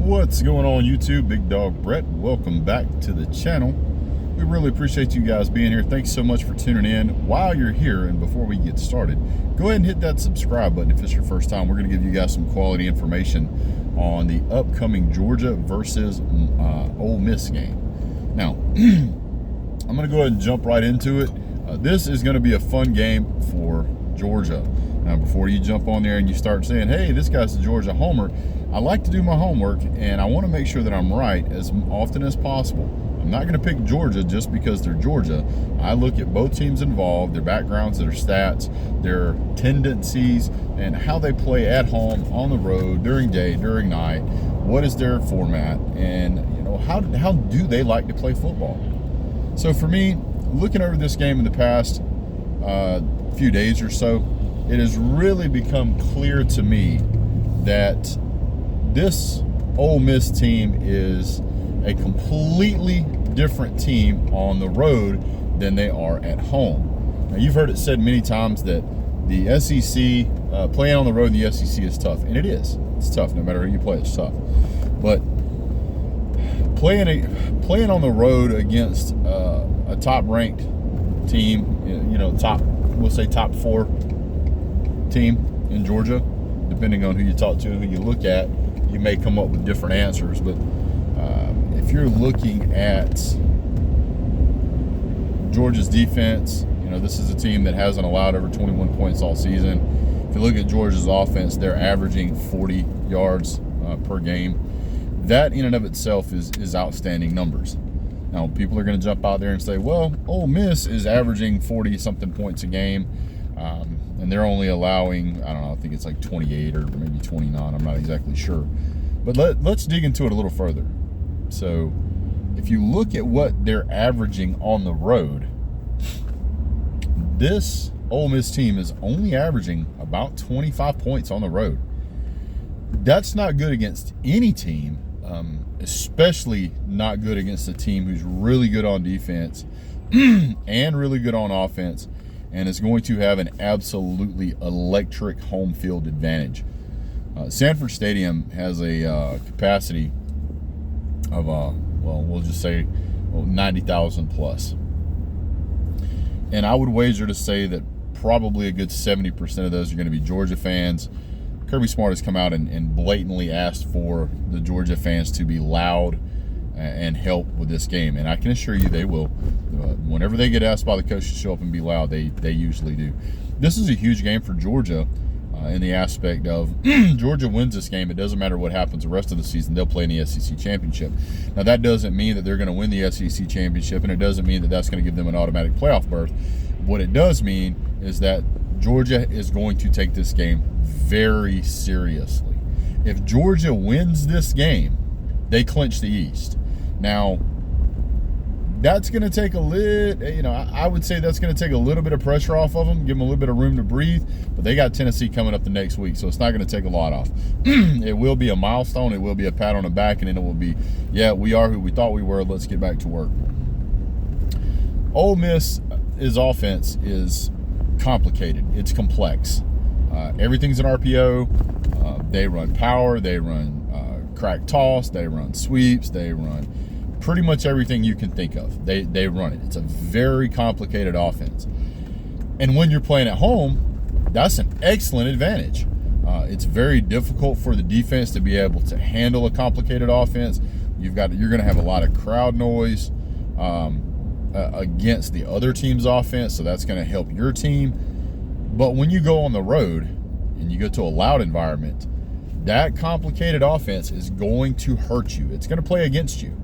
What's going on YouTube? Big Dog Brett. Welcome back to the channel. We really appreciate you guys being here. Thanks so much for tuning in. While you're here and before we get started, go ahead and hit that subscribe button if it's your first time. We're going to give you guys some quality information on the upcoming Georgia versus Ole Miss game. Now, I'm going to go ahead and jump right into it. This is going to be a fun game for Georgia. Now, before you jump on there and you start saying, hey, this guy's a Georgia homer, I like to do my homework, and I want to make sure that I'm right as often as possible. I'm not going to pick Georgia just because they're Georgia. I look at both teams involved, their backgrounds, their stats, their tendencies, and how they play at home, on the road, during day, during night. What is their format, and how do they like to play football? So for me, looking over this game in the past few days or so, it has really become clear to me that this Ole Miss team is a completely different team on the road than they are at home. Now, you've heard it said many times that the SEC, playing on the road in the SEC is tough, and it is. It's tough. No matter who you play, it's tough. But playing on the road against a top-ranked team, we'll say top 4 team in Georgia, depending on who you talk to and who you look at, you may come up with different answers. But if you're looking at Georgia's defense, this is a team that hasn't allowed over 21 points all season. If you look at Georgia's offense, they're averaging 40 yards per game. That in and of itself is outstanding numbers. Now, people are going to jump out there and say, well, Ole Miss is averaging 40-something points a game, and they're only allowing, I think it's like 28 or maybe 29. I'm not exactly sure. But let's dig into it a little further. So if you look at what they're averaging on the road, this Ole Miss team is only averaging about 25 points on the road. That's not good against any team, especially not good against a team who's really good on defense and really good on offense, and is going to have an absolutely electric home field advantage. Sanford Stadium has a capacity of, we'll just say 90,000 plus. And I would wager to say that probably a good 70% of those are going to be Georgia fans. Kirby Smart has come out and blatantly asked for the Georgia fans to be loud and help with this game. And I can assure you they will. Whenever they get asked by the coach to show up and be loud, they usually do. This is a huge game for Georgia in the aspect of Georgia wins this game. It doesn't matter what happens the rest of the season. They'll play in the SEC championship. Now, that doesn't mean that they're going to win the SEC championship, and it doesn't mean that that's going to give them an automatic playoff berth. What it does mean is that Georgia is going to take this game very seriously. If Georgia wins this game, they clinch the East. Now, that's going to take I would say that's going to take a little bit of pressure off of them, give them a little bit of room to breathe, but they got Tennessee coming up the next week, so it's not going to take a lot off. It will be a milestone, it will be a pat on the back, and then it will be, yeah, we are who we thought we were, let's get back to work. Ole Miss's offense is complicated, it's complex. Everything's an RPO. They run power, they run crack toss, they run sweeps, they run pretty much everything you can think of. They run it. It's a very complicated offense. And when you're playing at home, that's an excellent advantage. It's very difficult for the defense to be able to handle a complicated offense. You're going to have a lot of crowd noise against the other team's offense, so that's going to help your team. But when you go on the road and you go to a loud environment, that complicated offense is going to hurt you. It's going to play against you.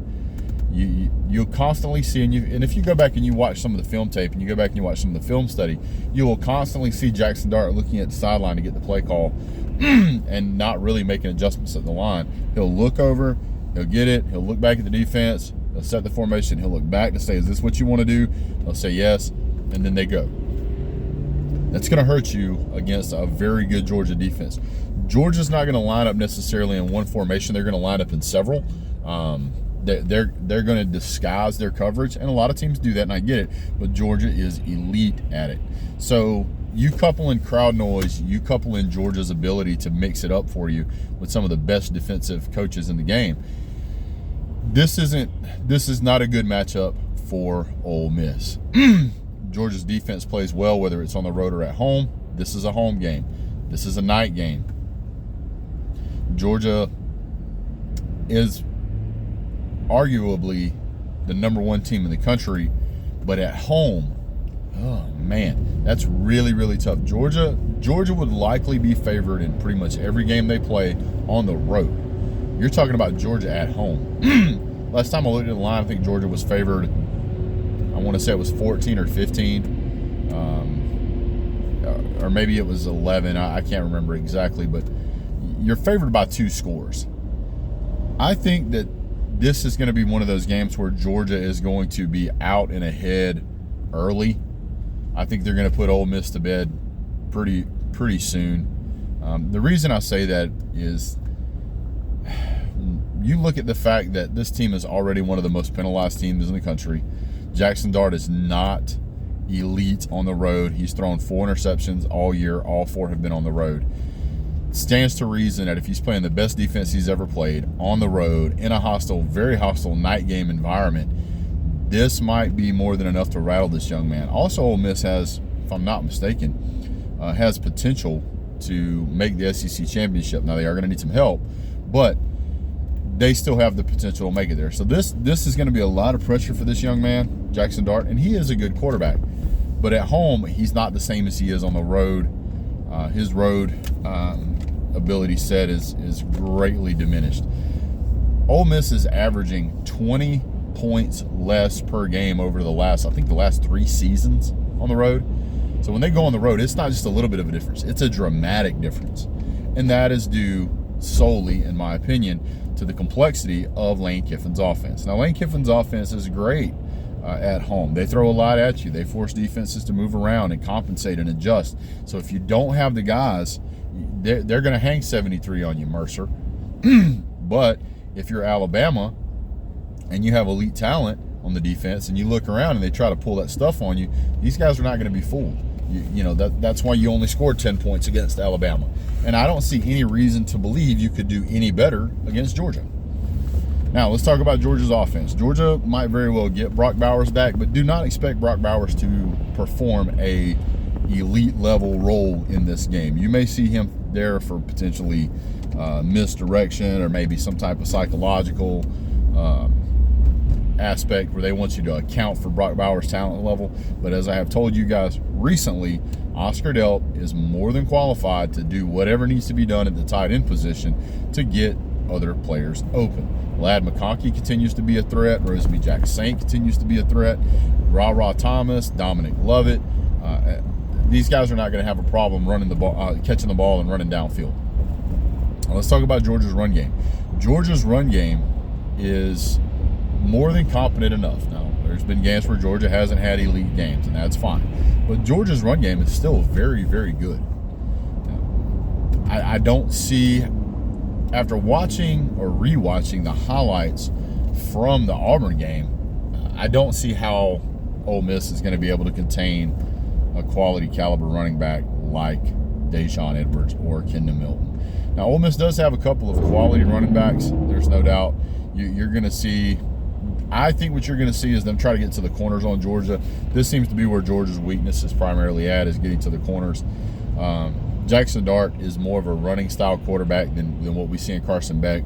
You'll constantly see, and if you go back and you watch some of the film tape and you go back and you watch some of the film study, you will constantly see Jackson Dart looking at the sideline to get the play call and not really making adjustments at the line. He'll look over, he'll get it, he'll look back at the defense, he'll set the formation, he'll look back to say, is this what you want to do? They'll say yes, and then they go. That's going to hurt you against a very good Georgia defense. Georgia's not going to line up necessarily in one formation. They're going to line up in several. They're going to disguise their coverage, and a lot of teams do that, and I get it, but Georgia is elite at it. So you couple in crowd noise, you couple in Georgia's ability to mix it up for you with some of the best defensive coaches in the game. This is not a good matchup for Ole Miss. Georgia's defense plays well whether it's on the road or at home. This is a home game. This is a night game. Georgia is arguably the number one team in the country, but at home, oh man, that's really, really tough. Georgia would likely be favored in pretty much every game they play on the road. You're talking about Georgia at home. Last time I looked at the line, I think Georgia was favored, I want to say it was 14 or 15, or maybe it was 11. I can't remember exactly, but you're favored by 2 scores. I think that this is going to be one of those games where Georgia is going to be out and ahead early. I think they're going to put Ole Miss to bed pretty soon. The reason I say that is you look at the fact that this team is already one of the most penalized teams in the country. Jackson Dart is not elite on the road. He's thrown 4 interceptions all year. All 4 have been on the road. Stands to reason that if he's playing the best defense he's ever played on the road in a hostile, very hostile night game environment, this might be more than enough to rattle this young man. Also, Ole Miss has, if I'm not mistaken, has potential to make the SEC championship. Now, they are going to need some help, but they still have the potential to make it there. So this is going to be a lot of pressure for this young man, Jackson Dart, and he is a good quarterback. But at home, he's not the same as he is on the road. His road ability set is greatly diminished. Ole Miss is averaging 20 points less per game over the last 3 seasons on the road. So when they go on the road, it's not just a little bit of a difference. It's a dramatic difference. And that is due solely, in my opinion, to the complexity of Lane Kiffin's offense. Now, Lane Kiffin's offense is great at home. They throw a lot at you. They force defenses to move around and compensate and adjust. So if you don't have the guys, they're going to hang 73 on you, Mercer. But if you're Alabama and you have elite talent on the defense and you look around and they try to pull that stuff on you, these guys are not going to be fooled. You know, that's why you only scored 10 points against Alabama. And I don't see any reason to believe you could do any better against Georgia. Now, let's talk about Georgia's offense. Georgia might very well get Brock Bowers back, but do not expect Brock Bowers to perform a elite level role in this game. You may see him there for potentially misdirection or maybe some type of psychological aspect where they want you to account for Brock Bowers' talent level. But as I have told you guys recently, Oscar Delp is more than qualified to do whatever needs to be done at the tight end position to get other players open. Ladd McConkey continues to be a threat. Roseby Jack-Saint continues to be a threat. Ra Thomas, Dominic Lovett. These guys are not going to have a problem running the ball, catching the ball and running downfield. Now, let's talk about Georgia's run game. Georgia's run game is more than competent enough. Now, there's been games where Georgia hasn't had elite games, and that's fine. But Georgia's run game is still very, very good. I don't see, after watching or rewatching the highlights from the Auburn game, I don't see how Ole Miss is going to be able to contain a quality caliber running back like Deshaun Edwards or Kendon Milton. Now, Ole Miss does have a couple of quality running backs. There's no doubt. You're going to see, I think what you're going to see is them try to get to the corners on Georgia. This seems to be where Georgia's weakness is primarily at, is getting to the corners. Jackson Dart is more of a running style quarterback than what we see in Carson Beck.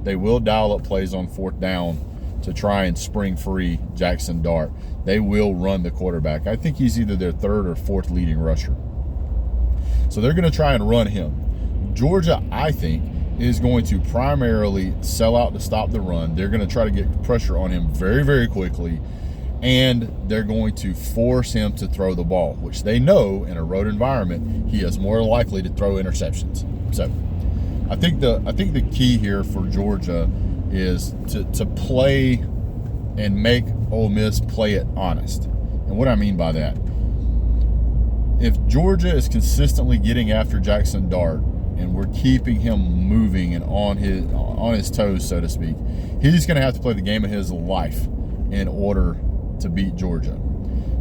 They will dial up plays on 4th down to try and spring free Jackson Dart. They will run the quarterback. I think he's either their 3rd or 4th leading rusher. So they're going to try and run him. Georgia, I think, is going to primarily sell out to stop the run. They're going to try to get pressure on him very, very quickly, and they're going to force him to throw the ball, which they know in a road environment he is more likely to throw interceptions. So I think the key here for Georgia is to play and make Ole Miss play it honest. And what I mean by that, if Georgia is consistently getting after Jackson Dart and we're keeping him moving and on his toes, so to speak, he's going to have to play the game of his life in order to beat Georgia.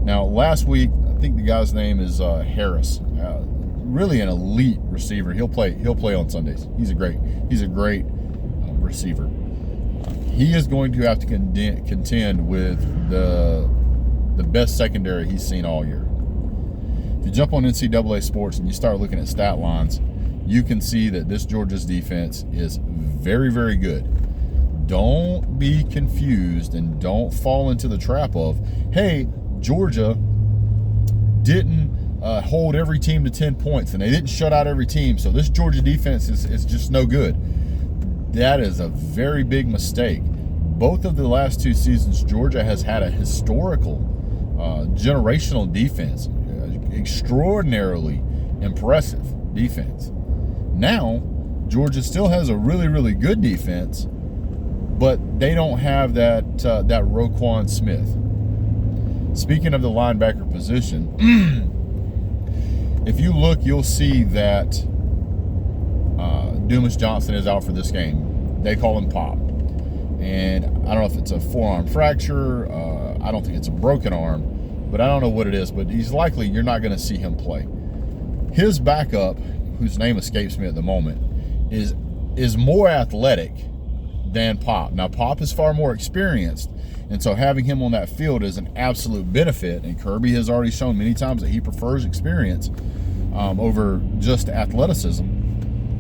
Now, last week, I think the guy's name is Harris. Really an elite receiver. He'll play on Sundays. He's a great receiver. He is going to have to contend with the best secondary he's seen all year. If you jump on NCAA Sports and you start looking at stat lines, you can see that this Georgia's defense is very, very good. Don't be confused and don't fall into the trap of, hey, Georgia didn't hold every team to 10 points and they didn't shut out every team, so this Georgia defense is just no good. That is a very big mistake. Both of the last 2 seasons, Georgia has had a historical, generational defense, extraordinarily impressive defense. Now, Georgia still has a really, really good defense, but they don't have that Roquan Smith. Speaking of the linebacker position, if you look, you'll see that Dumas Johnson is out for this game. They call him Pop. And I don't know if it's a forearm fracture. I don't think it's a broken arm, but I don't know what it is. But you're not going to see him play. His backup, whose name escapes me at the moment, is more athletic than Pop. Now, Pop is far more experienced, and so having him on that field is an absolute benefit. And Kirby has already shown many times that he prefers experience over just athleticism.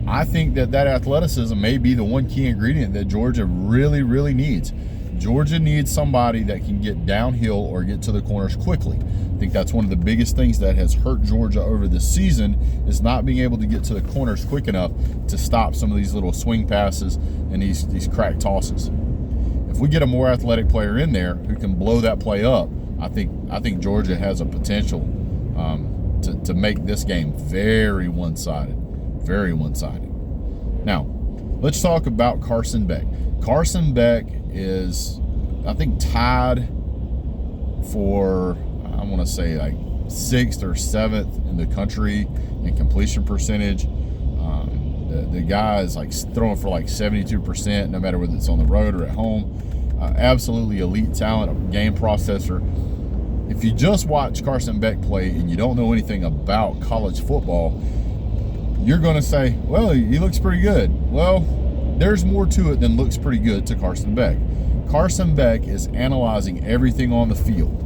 I think that athleticism may be the one key ingredient that Georgia really, really needs. Georgia needs somebody that can get downhill or get to the corners quickly. I think that's one of the biggest things that has hurt Georgia over this season is not being able to get to the corners quick enough to stop some of these little swing passes and these crack tosses. If we get a more athletic player in there who can blow that play up, I think Georgia has a potential to make this game very one-sided. Very one-sided. Now, let's talk about Carson Beck. Carson Beck is, I think, tied for, I want to say, like 6th or 7th in the country in completion percentage. The guy is like throwing for like 72%, no matter whether it's on the road or at home. Absolutely elite talent, a game processor. If you just watch Carson Beck play and you don't know anything about college football, you're going to say, well, he looks pretty good. Well, there's more to it than looks pretty good to Carson Beck. Carson Beck is analyzing everything on the field.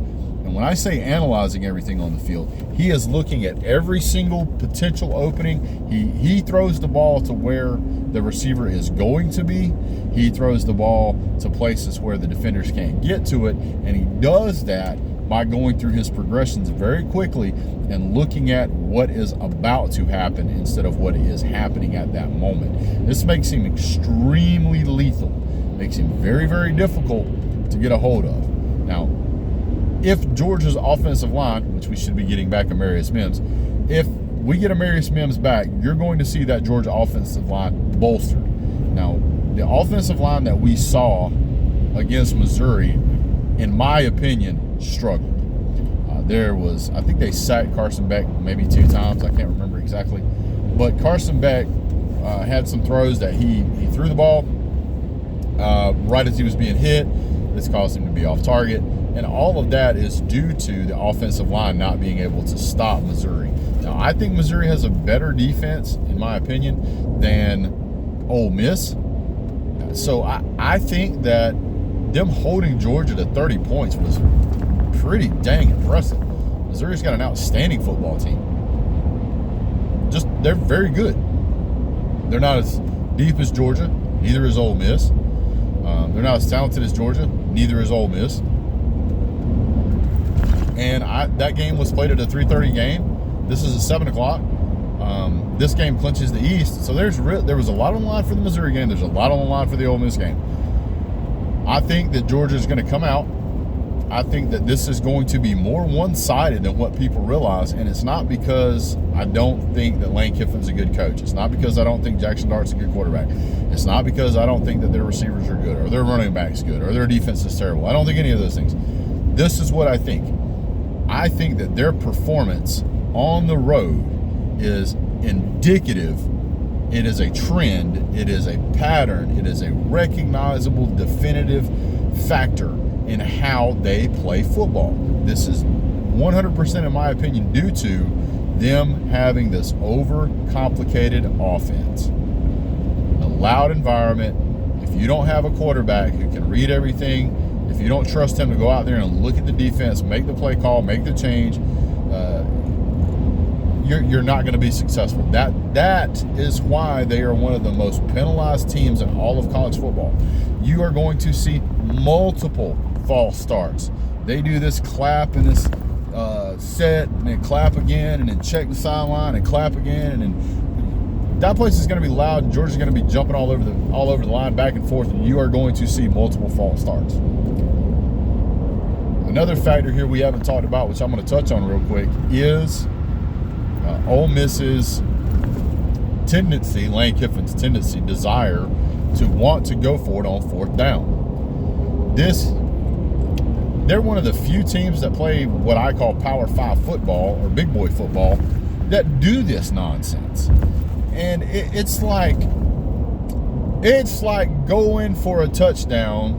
And when I say analyzing everything on the field, he is looking at every single potential opening. He throws the ball to where the receiver is going to be. He throws the ball to places where the defenders can't get to it. And he does that by going through his progressions very quickly and looking at what is about to happen instead of what is happening at that moment. This makes him extremely lethal. Makes him very, very difficult to get a hold of. Now, if Georgia's offensive line, which we should be getting back Amarius Mims, if we get Amarius Mims back, you're going to see that Georgia offensive line bolstered. Now, the offensive line that we saw against Missouri, in my opinion, struggled. I think they sacked Carson Beck maybe 2 times. I can't remember exactly. But Carson Beck had some throws that he threw the ball right as he was being hit. This caused him to be off target. And all of that is due to the offensive line not being able to stop Missouri. Now, I think Missouri has a better defense, in my opinion, than Ole Miss. So I think that them holding Georgia to 30 points was pretty dang impressive. Missouri's got an outstanding football team. They're very good. They're not as deep as Georgia. Neither is Ole Miss. They're not as talented as Georgia. Neither is Ole Miss. And that game was played at a 3:30 game. This is a 7 o'clock. This game clinches the East. So there was a lot on the line for the Missouri game. There's a lot on the line for the Ole Miss game. I think that Georgia's going to come out. I think that this is going to be more one-sided than what people realize, and it's not because I don't think that Lane Kiffin's a good coach. It's not because I don't think Jackson Dart's a good quarterback. It's not because I don't think that their receivers are good or their running back's good or their defense is terrible. I don't think any of those things. This is what I think. I think that their performance on the road is indicative. It is a trend. It is a pattern. It is a recognizable, definitive factor in how they play football. This is 100%, in my opinion, due to them having this overcomplicated offense. A loud environment. If you don't have a quarterback who can read everything, if you don't trust him to go out there and look at the defense, make the play call, make the change, you're not going to be successful. That is why they are one of the most penalized teams in all of college football. You are going to see multiple false starts. They do this clap and this set, and then clap again, and then check the sideline and clap again, and then that place is going to be loud, and Georgia's going to be jumping all over the line, back and forth, and you are going to see multiple false starts. Another factor here we haven't talked about, which I'm going to touch on real quick, is Ole Miss's tendency, Lane Kiffin's tendency, desire to want to go for it on fourth down. They're one of the few teams that play what I call Power 5 football or big boy football that do this nonsense. And it's like going for a touchdown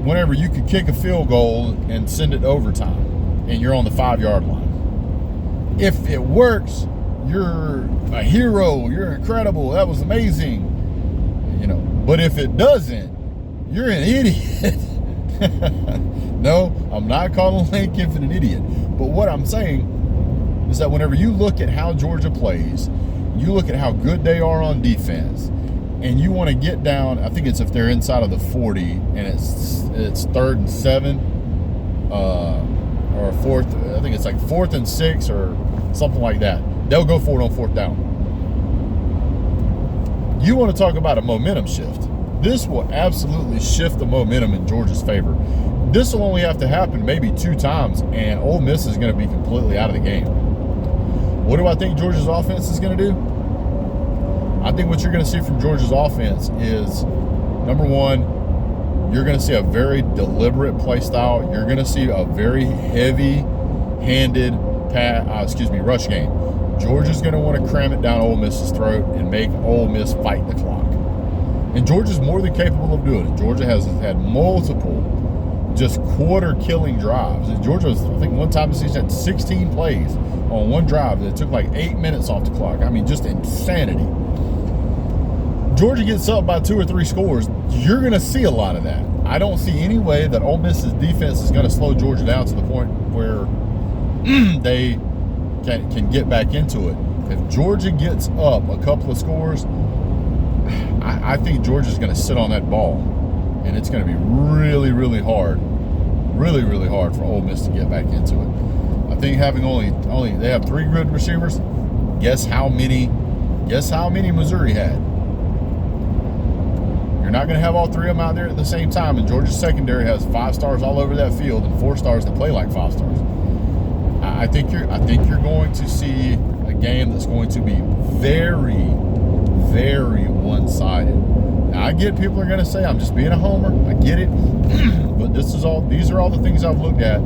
whenever you could kick a field goal and send it to overtime and you're on the 5-yard line. If it works, you're a hero, you're incredible, that was amazing. But if it doesn't, you're an idiot. No, I'm not calling Lane Kiffin an idiot. But what I'm saying is that whenever you look at how Georgia plays, you look at how good they are on defense, and you want to get down, I think it's if they're inside of the 40 and it's 3rd and 7, or 4th, I think it's like 4th and 6 or something like that. They'll go for it on 4th down. You want to talk about a momentum shift. This will absolutely shift the momentum in Georgia's favor. This will only have to happen maybe 2 times, and Ole Miss is going to be completely out of the game. What do I think Georgia's offense is going to do? I think what you're going to see from Georgia's offense is, number one, you're going to see a very deliberate play style. You're going to see a very heavy-handed rush game. Georgia's going to want to cram it down Ole Miss's throat and make Ole Miss fight the clock. And Georgia's more than capable of doing it. Georgia has had multiple just quarter-killing drives. And Georgia, I think one time this season, had 16 plays on one drive that took like 8 minutes off the clock. I mean, just insanity. Georgia gets up by 2 or 3 scores, you're going to see a lot of that. I don't see any way that Ole Miss's defense is going to slow Georgia down to the point where they can get back into it. If Georgia gets up a couple of scores, I think Georgia's going to sit on that ball, and it's going to be really, really hard for Ole Miss to get back into it. I think having they have 3 good receivers. Guess how many Missouri had? You're not going to have all 3 of them out there at the same time, and Georgia's secondary has 5 stars all over that field and 4 stars that play like 5 stars. I think you're going to see a game that's going to be very, very one-sided. Now, I get people are going to say I'm just being a homer. I get it. But these are all the things I've looked at.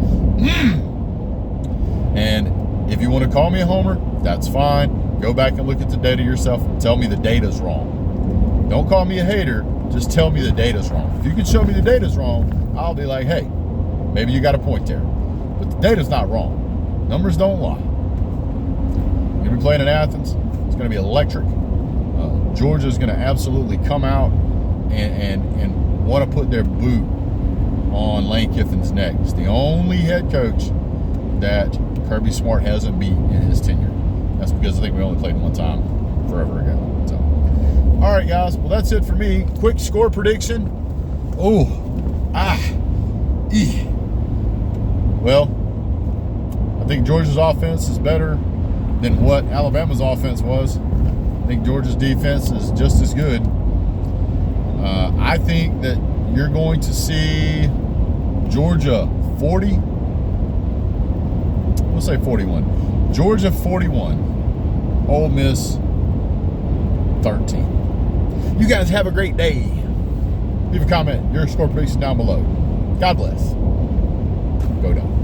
And if you want to call me a homer, that's fine. Go back and look at the data yourself and tell me the data's wrong. Don't call me a hater. Just tell me the data's wrong. If you can show me the data's wrong, I'll be like, hey, maybe you got a point there. But the data's not wrong. Numbers don't lie. You're going to be playing in Athens. It's going to be electric. Georgia's going to absolutely come out and want to put their boot on Lane Kiffin's neck. It's the only head coach that Kirby Smart hasn't beat in his tenure. That's because I think we only played him one time forever ago. So, all right, guys. Well, that's it for me. Quick score prediction. Well, I think Georgia's offense is better than what Alabama's offense was. I think Georgia's defense is just as good. I think that you're going to see Georgia 40. We'll say 41. Georgia 41. Ole Miss 13. You guys have a great day. Leave a comment. Your score prediction down below. God bless. Go down.